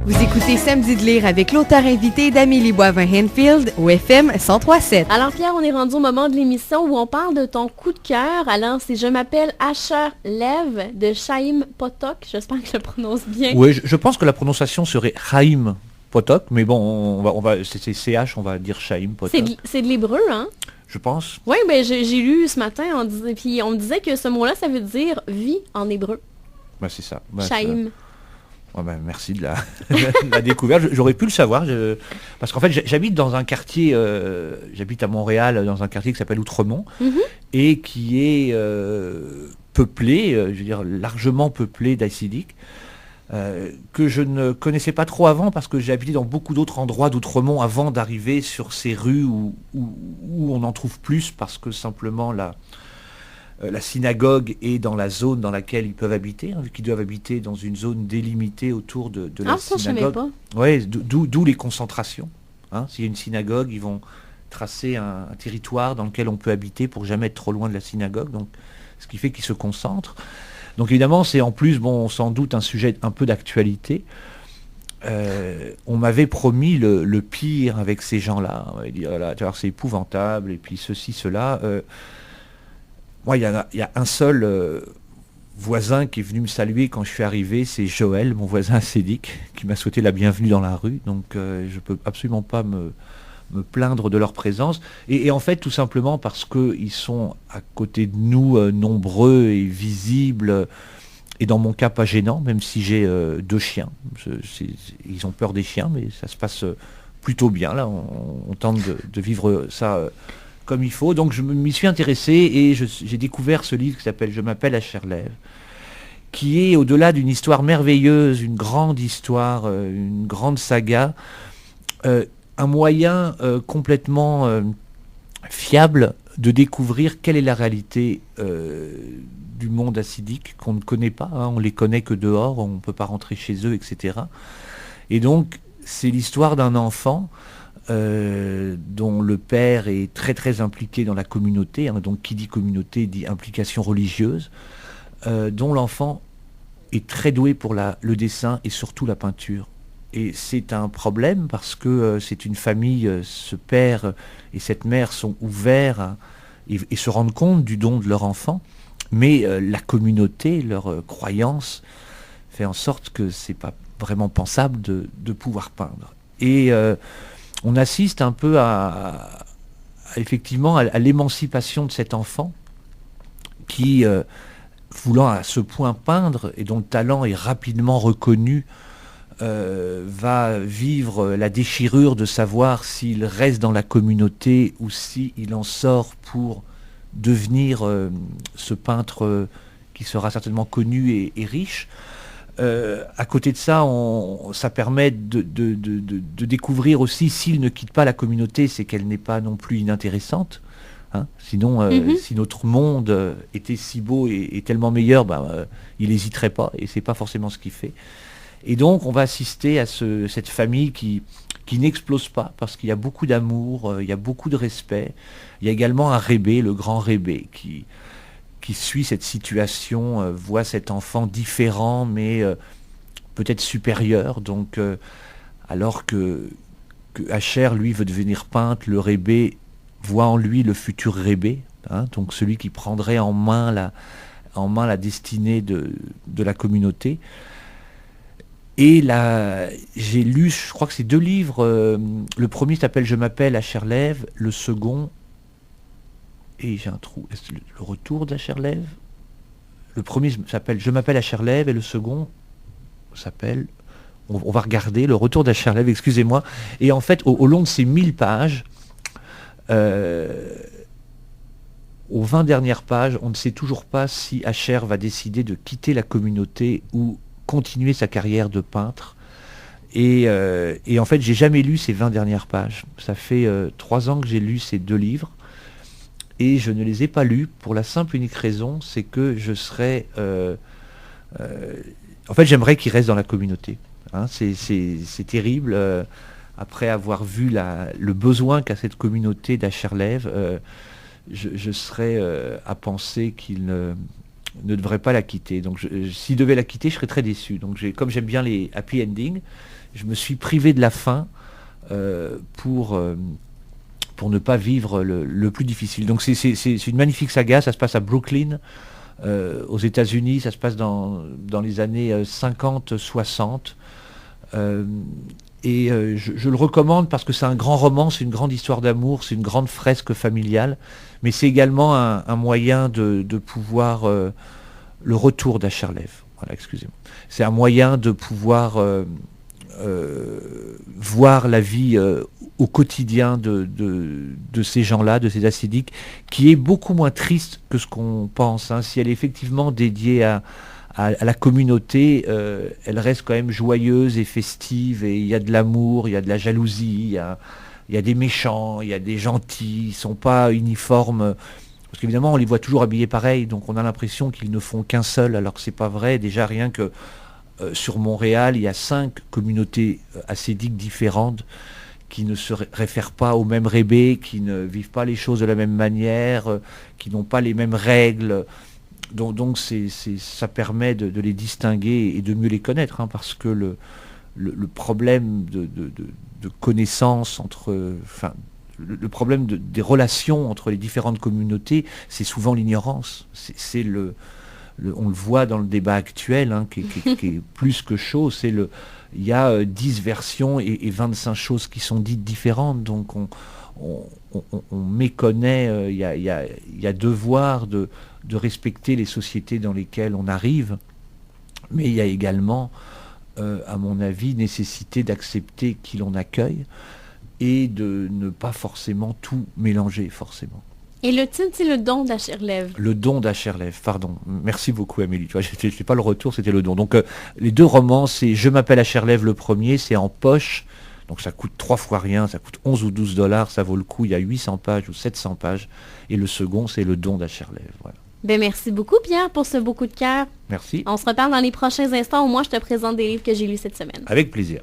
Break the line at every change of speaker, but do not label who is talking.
Vous écoutez Samedi de lire avec l'auteur invité d'Amélie Boivin-Henfield au FM 103.7.
Alors Pierre, on est rendu au moment de l'émission où on parle de ton coup de cœur. Alors c'est Je m'appelle Asher Lev de Chaim Potok. J'espère que je le prononce bien.
Oui, je pense que la prononciation serait Chaim Potok, mais bon, on va c'est CH, on va dire Chaim Potok.
C'est de l'hébreu, hein?
Je pense.
Oui, ben j'ai lu ce matin, puis on me disait que ce mot-là, ça veut dire vie en hébreu.
Ben, c'est ça.
Chaim.
Ouais, ben, merci de la découverte. J'aurais pu le savoir, parce qu'en fait j'habite dans un quartier, j'habite à Montréal, dans un quartier qui s'appelle Outremont, et qui est peuplé, je veux dire largement peuplé d'hassidiques, que je ne connaissais pas trop avant, parce que j'ai habité dans beaucoup d'autres endroits d'Outremont avant d'arriver sur ces rues où on en trouve plus, parce que simplement la synagogue est dans la zone dans laquelle ils peuvent habiter, vu qu'ils doivent habiter dans une zone délimitée autour de la synagogue. Oui, d'où les concentrations. Hein. S'il y a une synagogue, ils vont tracer un territoire dans lequel on peut habiter pour jamais être trop loin de la synagogue, donc, ce qui fait qu'ils se concentrent. Donc évidemment, c'est en plus, bon, sans doute un sujet un peu d'actualité. On m'avait promis le pire avec ces gens-là. On m'avait dit, voilà, tu vois, c'est épouvantable, et puis ceci, cela... Moi, il y a un seul voisin qui est venu me saluer quand je suis arrivé, c'est Joël, mon voisin assédique, qui m'a souhaité la bienvenue dans la rue. Donc, je ne peux absolument pas me plaindre de leur présence. Et en fait, tout simplement parce qu'ils sont à côté de nous, nombreux et visibles, et dans mon cas, pas gênants, même si j'ai 2 chiens. Ils ont peur des chiens, mais ça se passe plutôt bien. Là, on tente de vivre ça... comme il faut. Donc je m'y suis intéressé et j'ai découvert ce livre qui s'appelle Je m'appelle Asher Lev, qui est au-delà d'une histoire merveilleuse, une grande histoire, une grande saga, un moyen complètement fiable de découvrir quelle est la réalité du monde hassidique qu'on ne connaît pas, hein, on les connaît que dehors, on ne peut pas rentrer chez eux, etc. Et donc c'est l'histoire d'un enfant dont le père est très très impliqué dans la communauté, hein, donc qui dit communauté dit implication religieuse, dont l'enfant est très doué pour le dessin et surtout la peinture. Et c'est un problème parce que c'est une famille, ce père et cette mère sont ouverts et se rendent compte du don de leur enfant, mais la communauté, leur croyance, fait en sorte que c'est pas vraiment pensable de pouvoir peindre. Et on assiste un peu effectivement à l'émancipation de cet enfant qui, voulant à ce point peindre et dont le talent est rapidement reconnu, va vivre la déchirure de savoir s'il reste dans la communauté ou s'il en sort pour devenir ce peintre qui sera certainement connu et riche. À côté de ça, ça permet de découvrir aussi, s'il ne quitte pas la communauté, c'est qu'elle n'est pas non plus inintéressante. Hein. Sinon, si notre monde était si beau et tellement meilleur, il n'hésiterait pas, et c'est pas forcément ce qu'il fait. Et donc, on va assister à cette famille qui n'explose pas, parce qu'il y a beaucoup d'amour, il y a beaucoup de respect. Il y a également un Rébé, le grand Rébé, qui suit cette situation, voit cet enfant différent, mais peut-être supérieur. Donc, alors que Asher, lui, veut devenir peintre, le Rébé voit en lui le futur Rébé, hein, donc celui qui prendrait en main la destinée de la communauté. Et là, j'ai lu, je crois que c'est 2 livres. Le premier s'appelle Je m'appelle Asher Lev, le second... Et j'ai un trou. Est-ce le retour d'Asher Lev ? Le premier s'appelle Je m'appelle Asher Lev et le second s'appelle... On va regarder le retour d'Asher Lev, excusez-moi. Et en fait, au long de ces 1000 pages, aux 20 dernières pages, on ne sait toujours pas si Asher va décider de quitter la communauté ou continuer sa carrière de peintre. Et en fait, j'ai jamais lu ces 20 dernières pages. Ça fait 3 ans que j'ai lu ces 2 livres. Et je ne les ai pas lus pour la simple et unique raison, c'est que je serais... en fait, j'aimerais qu'ils restent dans la communauté. Hein, c'est terrible. Après avoir vu le besoin qu'a cette communauté d'Asher Lev, je serais à penser ne devrait pas la quitter. Donc s'il devait la quitter, je serais très déçu. Donc comme j'aime bien les happy endings, je me suis privé de la fin pour ne pas vivre le plus difficile. Donc c'est une magnifique saga, ça se passe à Brooklyn, aux États-Unis, ça se passe dans les années 50-60. Je le recommande parce que c'est un grand roman, c'est une grande histoire d'amour, c'est une grande fresque familiale, mais c'est également un moyen de pouvoir... le retour d'Asherlev, voilà, excusez-moi. C'est un moyen de pouvoir voir la vie au quotidien de ces gens-là, de ces ascédiques, qui est beaucoup moins triste que ce qu'on pense. Hein. Si elle est effectivement dédiée à la communauté, elle reste quand même joyeuse et festive, et il y a de l'amour, il y a de la jalousie, il y a des méchants, il y a des gentils, ils ne sont pas uniformes, parce qu'évidemment on les voit toujours habillés pareil, donc on a l'impression qu'ils ne font qu'un seul, alors que c'est pas vrai. Déjà rien que sur Montréal, il y a 5 communautés ascédiques différentes qui ne se réfèrent pas au même rébé, qui ne vivent pas les choses de la même manière, qui n'ont pas les mêmes règles. Donc ça permet de les distinguer et de mieux les connaître, hein, parce que le problème de connaissance le problème des relations entre les différentes communautés, c'est souvent l'ignorance. On le voit dans le débat actuel, hein, qui est plus que chaud. Il y a 10 versions et 25 choses qui sont dites différentes. Donc on méconnaît, il y a devoir de respecter les sociétés dans lesquelles on arrive, mais il y a également, à mon avis, nécessité d'accepter qui l'on accueille et de ne pas forcément tout mélanger, forcément.
Et le titre, c'est Le don d'Asherlev.
Le don d'Asherlev, pardon. Merci beaucoup, Amélie. Tu vois, c'était pas le retour, c'était le don. Donc, les 2 romans, c'est Je m'appelle Asherlev, le premier, c'est en poche. Donc, ça coûte 3 fois rien, ça coûte 11 ou 12 $, ça vaut le coup. Il y a 800 pages ou 700 pages. Et le second, c'est Le don d'Asherlev. Voilà.
Ben, merci beaucoup, Pierre, pour ce beau coup de cœur.
Merci.
On se reparle dans les prochains instants. Au moins, je te présente des livres que j'ai lus cette semaine.
Avec plaisir.